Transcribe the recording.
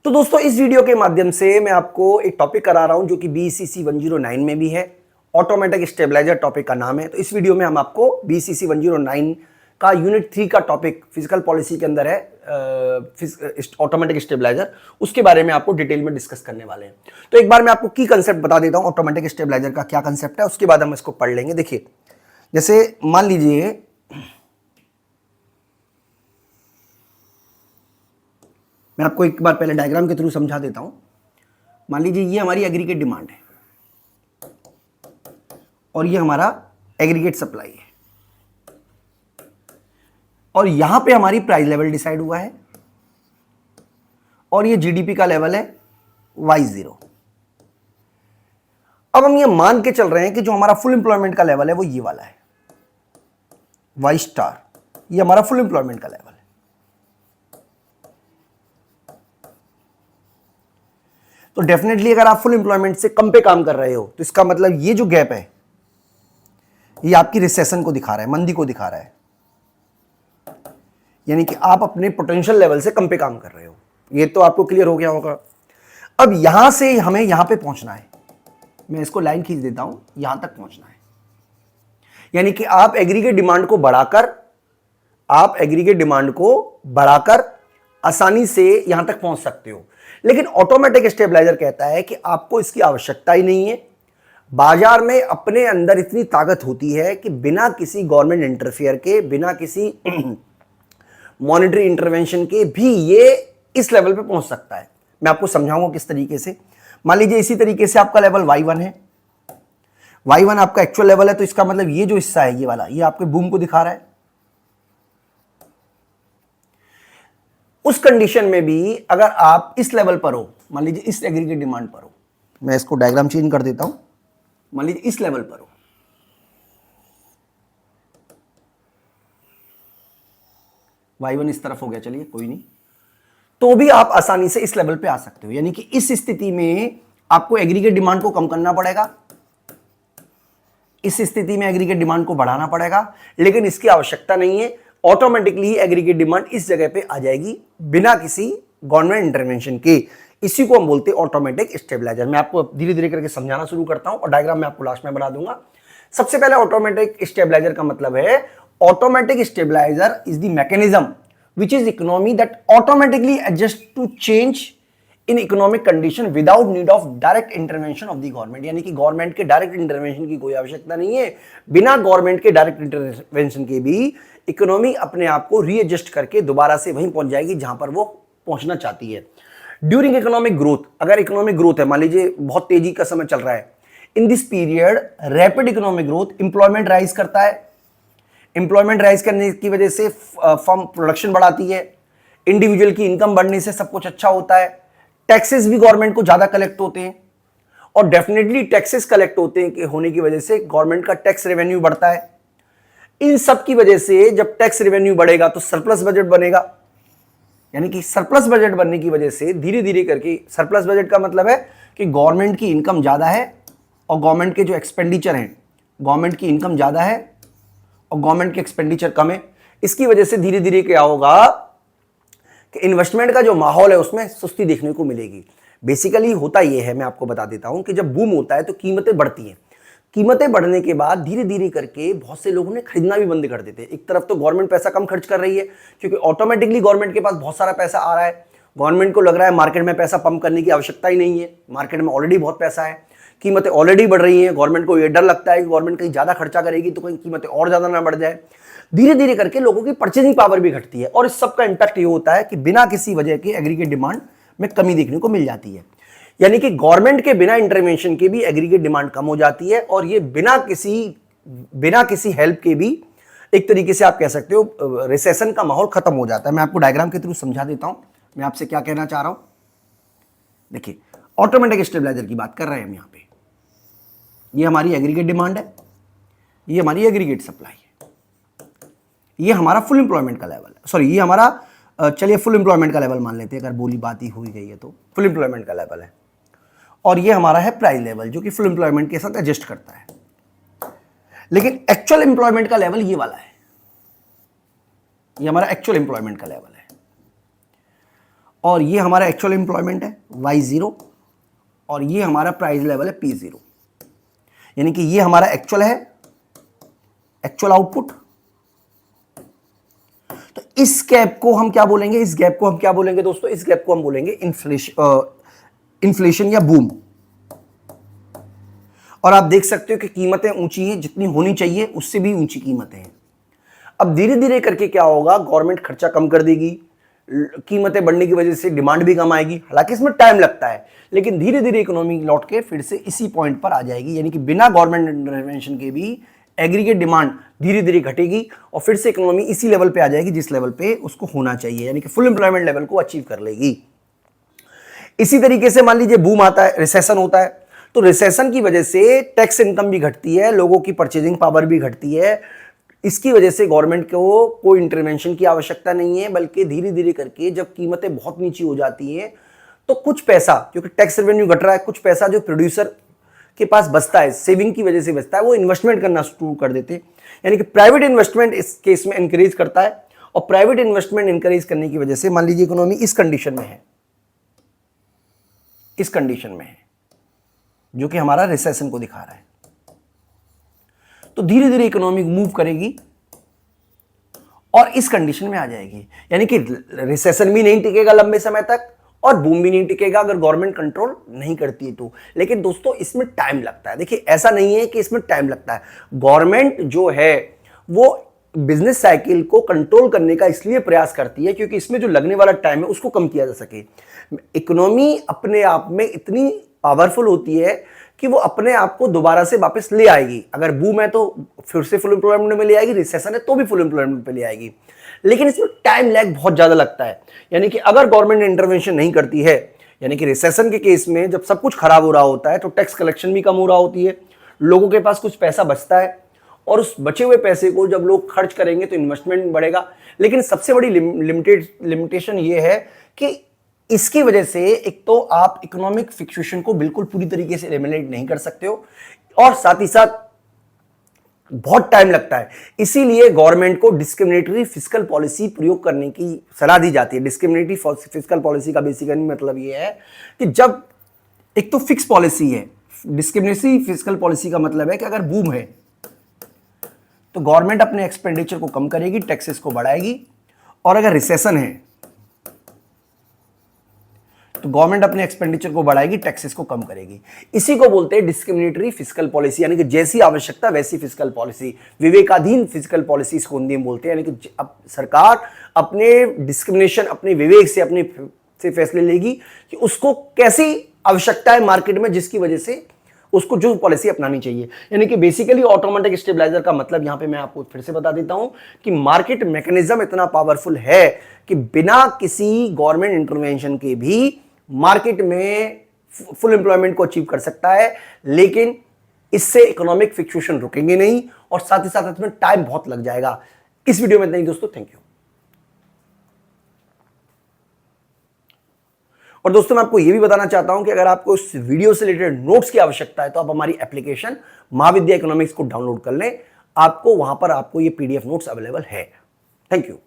तो दोस्तों इस वीडियो के माध्यम से मैं आपको एक टॉपिक करा रहा हूं जो कि BCC 109 में भी है। ऑटोमेटिक स्टेबलाइजर टॉपिक का नाम है। तो इस वीडियो में हम आपको BCC 109 का यूनिट 3 का टॉपिक फिजिकल पॉलिसी के अंदर है ऑटोमेटिक स्टेबलाइजर, उसके बारे में आपको डिटेल में डिस्कस करने वाले हैं। तो एक बार मैं आपको की कंसेप्ट बता देता हूं ऑटोमेटिक स्टेबलाइजर का क्या कंसेप्ट है, उसके बाद हम इसको पढ़ लेंगे। देखिए, जैसे मान लीजिए मैं आपको एक बार पहले डायग्राम के थ्रू समझा देता हूं। मान लीजिए ये हमारी एग्रीगेट डिमांड है और ये हमारा एग्रीगेट सप्लाई है और यहां पे हमारी प्राइस लेवल डिसाइड हुआ है और ये जीडीपी का लेवल है Y0। अब हम ये मान के चल रहे हैं कि जो हमारा फुल एम्प्लॉयमेंट का लेवल है वो ये वाला है Y*। ये हमारा फुल एम्प्लॉयमेंट का लेवल है। तो डेफिनेटली अगर आप फुल एम्प्लॉयमेंट से कम पे काम कर रहे हो तो इसका मतलब ये जो गैप है ये आपकी रिसेशन को दिखा रहा है, मंदी को दिखा रहा है, यानी कि आप अपने पोटेंशियल लेवल से कम पे काम कर रहे हो। ये तो आपको क्लियर हो गया होगा। अब यहां से हमें यहां पे पहुंचना है। मैं इसको लाइन खींच देता हूं, यहां तक पहुंचना है। यानी कि आप एग्रीगेट डिमांड को बढ़ाकर आसानी से यहां तक पहुंच सकते हो। लेकिन ऑटोमेटिक स्टेबलाइजर कहता है कि आपको इसकी आवश्यकता ही नहीं है। बाजार में अपने अंदर इतनी ताकत होती है कि बिना किसी गवर्नमेंट इंटरफेयर के, बिना किसी मॉनेटरी इंटरवेंशन के भी ये इस लेवल पे पहुंच सकता है। मैं आपको समझाऊंगा किस तरीके से। मान लीजिए इसी तरीके से आपका लेवल Y1 है। Y1 आपका एक्चुअल लेवल है, तो इसका मतलब ये जो हिस्सा है ये वाला, ये आपके बूम को दिखा रहा है। उस कंडीशन में भी अगर आप इस लेवल पर हो, मान लीजिए इस एग्रीगेट डिमांड पर हो, मैं इसको डायग्राम चेंज कर देता हूं। मान लीजिए इस लेवल पर हो, Y1 इस तरफ हो गया, चलिए कोई नहीं, तो भी आप आसानी से इस लेवल पे आ सकते हो। यानी कि इस स्थिति में आपको एग्रीगेट डिमांड को कम करना पड़ेगा, इस स्थिति में एग्रीगेट डिमांड को बढ़ाना पड़ेगा, लेकिन इसकी आवश्यकता नहीं है। ऑटोमेटिकली एग्रीगेट डिमांड इस जगह पे आ जाएगी बिना किसी गवर्नमेंट इंटरवेंशन के। इसी को हम बोलते हैं ऑटोमेटिक स्टेबलाइजर। मैं आपको धीरे धीरे करके समझाना शुरू करता हूं और डायग्राम मैं आपको लास्ट में बना दूंगा। सबसे पहले ऑटोमेटिक स्टेबलाइजर का मतलब है, automatic stabiliser is the mechanism which is economy that automatically adjusts to change in economic condition without need of direct intervention of the government। यानी कि गवर्नमेंट के डायरेक्ट इंटरवेंशन की कोई आवश्यकता नहीं है। बिना गवर्नमेंट के डायरेक्ट इंटरवेंशन के भी इकोनॉमी अपने आप को रीएडजस्ट करके दोबारा से वहीं पहुंच जाएगी जहां पर वो पहुंचना चाहती है। ड्यूरिंग इकोनॉमिक ग्रोथ, अगर इकोनॉमिक ग्रोथ है, मान लीजिए बहुत तेजी का समय चल रहा है, in this period rapid economic growth, employment rise करता है। इंप्लॉयमेंट राइज करने की वजह से फर्म प्रोडक्शन बढ़ाती है, इंडिविजुअल की इनकम बढ़ने से सब कुछ अच्छा होता है। टैक्सेस भी गवर्नमेंट को ज्यादा कलेक्ट होते हैं और डेफिनेटली टैक्सेस कलेक्ट होते हैं कि होने की वजह से गवर्नमेंट का टैक्स रेवेन्यू बढ़ता है। इन सब की वजह से जब टैक्स रेवेन्यू बढ़ेगा तो सरप्लस बजट बनेगा। यानी कि सरप्लस बजट बनने की वजह से धीरे धीरे करके, सरप्लस बजट का मतलब है कि गवर्नमेंट की इनकम ज्यादा है और गवर्नमेंट के जो एक्सपेंडिचर हैं, गवर्नमेंट की इनकम ज्यादा है और गवर्नमेंट के एक्सपेंडिचर कम है। इसकी वजह से धीरे धीरे क्या होगा कि इन्वेस्टमेंट का जो माहौल है उसमें सुस्ती देखने को मिलेगी। बेसिकली होता यह है, मैं आपको बता देता हूं कि जब बूम होता है तो कीमतें बढ़ती हैं। कीमतें बढ़ने के बाद धीरे धीरे करके बहुत से लोगों ने खरीदना भी बंद कर देते हैं। एक तरफ तो गवर्नमेंट पैसा कम खर्च कर रही है क्योंकि ऑटोमेटिकली गवर्नमेंट के पास बहुत सारा पैसा आ रहा है। गवर्नमेंट को लग रहा है मार्केट में पैसा पंप करने की आवश्यकता ही नहीं है, मार्केट में ऑलरेडी बहुत पैसा है, कीमतें ऑलरेडी बढ़ रही हैं। गवर्नमेंट को ये डर लगता है कि गवर्नमेंट कहीं ज्यादा खर्चा करेगी तो कहीं कीमतें और ज्यादा ना बढ़ जाए। धीरे धीरे करके लोगों की परचेजिंग पावर भी घटती है और इस सब का इंपैक्ट ये होता है कि बिना किसी वजह के एग्रीगेट डिमांड में कमी देखने को मिल जाती है। यानी कि गवर्नमेंट के बिना इंटरवेंशन के भी एग्रीगेट डिमांड कम हो जाती है और ये बिना किसी हेल्प के भी एक तरीके से आप कह सकते हो रिसेशन का माहौल खत्म हो जाता है। मैं आपको डायग्राम के थ्रू समझा देता हूं मैं आपसे क्या कहना चाह रहा हूं। देखिए, ऑटोमेटिक स्टेबलाइजर की बात कर रहे हैं हम। यहां पे ये हमारी एग्रीगेट डिमांड है, ये हमारी एग्रीगेट सप्लाई है, ये हमारा फुल एम्प्लॉयमेंट का लेवल है। सॉरी, ये हमारा चलिए फुल एम्प्लॉयमेंट का लेवल मान लेते हैं, अगर बोली बात ही हुई गई है तो फुल एम्प्लॉयमेंट का लेवल है। और ये हमारा है प्राइस लेवल जो कि फुल एम्प्लॉयमेंट के साथ एडजस्ट करता है। लेकिन एक्चुअल एम्प्लॉयमेंट का लेवल ये वाला है, ये हमारा एक्चुअल एम्प्लॉयमेंट का लेवल है। और ये हमारा एक्चुअल एम्प्लॉयमेंट है Y0 और ये हमारा प्राइस लेवल है P0, यानी कि ये हमारा एक्चुअल है, एक्चुअल आउटपुट। तो इस गैप को हम क्या बोलेंगे, इस गैप को हम क्या बोलेंगे दोस्तों, इस गैप को हम बोलेंगे इन्फ्लेशन या बूम। और आप देख सकते हो कि कीमतें ऊंची हैं, जितनी होनी चाहिए उससे भी ऊंची कीमतें हैं। अब धीरे धीरे करके क्या होगा, गवर्नमेंट खर्चा कम कर देगी, कीमतें बढ़ने की वजह से डिमांड भी कम आएगी। हालांकि इसमें टाइम लगता है, लेकिन धीरे धीरे इकोनॉमी लौट के फिर से इसी पॉइंट पर आ जाएगी, यानी कि बिना गवर्नमेंट इंटरवेंशन के भी एग्रीगेट डिमांड धीरे धीरे घटेगी और फिर से इकोनॉमी इसी लेवल पे आ जाएगी जिस लेवल पे उसको होना चाहिए, यानी कि फुल एम्प्लॉयमेंट लेवल को अचीव कर लेगी। इसी तरीके से मान लीजिए बूम आता है, रिसेशन होता है, तो रिसेशन की वजह से टैक्स इनकम भी घटती है, लोगों की परचेजिंग पावर भी घटती है। इसकी वजह से गवर्नमेंट को कोई इंटरवेंशन की आवश्यकता नहीं है, बल्कि धीरे धीरे करके जब कीमतें बहुत नीची हो जाती हैं तो कुछ पैसा, क्योंकि टैक्स रेवेन्यू घट रहा है, कुछ पैसा जो प्रोड्यूसर के पास बचता है, सेविंग की वजह से बचता है, वो इन्वेस्टमेंट करना शुरू कर देते हैं। यानी कि प्राइवेट इन्वेस्टमेंट इस केस में इंकरेज करता है, और प्राइवेट इन्वेस्टमेंट इंकरेज करने की वजह से मान लीजिए इकोनॉमी इस कंडीशन में है, इस कंडीशन में है, जो कि हमारा रिसेशन को दिखा रहा है, तो धीरे धीरे इकोनॉमी मूव करेगी और इस कंडीशन में आ जाएगी। यानी कि रिसेशन भी नहीं टिकेगा लंबे समय तक और बूम भी नहीं टिकेगा अगर गवर्नमेंट कंट्रोल नहीं करती है तो। लेकिन दोस्तों इसमें टाइम लगता है। देखिए ऐसा नहीं है कि इसमें टाइम लगता है, गवर्नमेंट जो है वो बिजनेस साइकिल को कंट्रोल करने का इसलिए प्रयास करती है क्योंकि इसमें जो लगने वाला टाइम है उसको कम किया जा सके। इकोनॉमी अपने आप में इतनी पावरफुल होती है कि वो अपने आप को दोबारा से वापस ले आएगी। अगर बूम है तो फिर से फुल एम्प्लॉयमेंट में ले आएगी, रिसेशन है तो भी फुल एम्प्लॉयमेंट पे ले आएगी, लेकिन इसमें टाइम लैग बहुत ज्यादा लगता है। यानी कि अगर गवर्नमेंट इंटरवेंशन नहीं करती है, यानी कि रिसेशन के केस में जब सब कुछ खराब हो रहा होता है तो टैक्स कलेक्शन भी कम हो रहा होती है, लोगों के पास कुछ पैसा बचता है और उस बचे हुए पैसे को जब लोग खर्च करेंगे तो इन्वेस्टमेंट बढ़ेगा। लेकिन सबसे बड़ी लिमिटेशन ये है कि इसकी वजह से एक तो आप इकोनॉमिक फ्लक्चुएशन को बिल्कुल पूरी तरीके से एलिमिनेट नहीं कर सकते हो और साथ ही साथ बहुत टाइम लगता है। इसीलिए गवर्नमेंट को डिस्क्रिमिनेटरी फिस्कल पॉलिसी प्रयोग करने की सलाह दी जाती है। डिस्क्रिमिनेटरी फिस्कल पॉलिसी का बेसिकली मतलब यह है कि जब एक तो फिक्स पॉलिसी है, डिस्क्रिमिनेटरी फिस्कल पॉलिसी का मतलब है कि अगर बूम है तो गवर्नमेंट अपने एक्सपेंडिचर को कम करेगी, टैक्सेस को बढ़ाएगी, और अगर रिसेशन है तो गवर्नमेंट अपने एक्सपेंडिचर को बढ़ाएगी, टैक्सेस को कम करेगी। इसी को बोलते हैं डिस्क्रिमिनेटरी फिस्कल पॉलिसी, यानी कि जैसी आवश्यकता वैसी फिस्कल पॉलिसी, विवेकाधीन फिस्कल पॉलिसी इसको हिंदी में बोलते हैं। यानी कि अब सरकार अपने डिस्क्रिमिनेशन, अपने विवेक से अपने से फैसले लेगी कि उसको कैसी आवश्यकता है मार्केट में, जिसकी वजह से उसको जो पॉलिसी अपनानी चाहिए। यानी कि बेसिकली ऑटोमेटिक स्टेबलाइजर का मतलब यहां पे मैं आपको फिर से बता देता हूं कि मार्केट मैकेनिज्म इतना पावरफुल है कि बिना किसी गवर्नमेंट इंटरवेंशन के भी मार्केट में फुल एम्प्लॉयमेंट को अचीव कर सकता है, लेकिन इससे इकोनॉमिक फ्लक्चुएशन रुकेंगे नहीं और साथ ही साथ इसमें टाइम बहुत लग जाएगा। इस वीडियो में इतना ही दोस्तों, थैंक यू। और दोस्तों मैं आपको यह भी बताना चाहता हूं कि अगर आपको इस वीडियो से रिलेटेड नोट्स की आवश्यकता है तो आप हमारी एप्लीकेशन महाविद्या इकोनॉमिक्स को डाउनलोड कर लें, आपको वहां पर आपको ये PDF नोट्स अवेलेबल है। Thank you.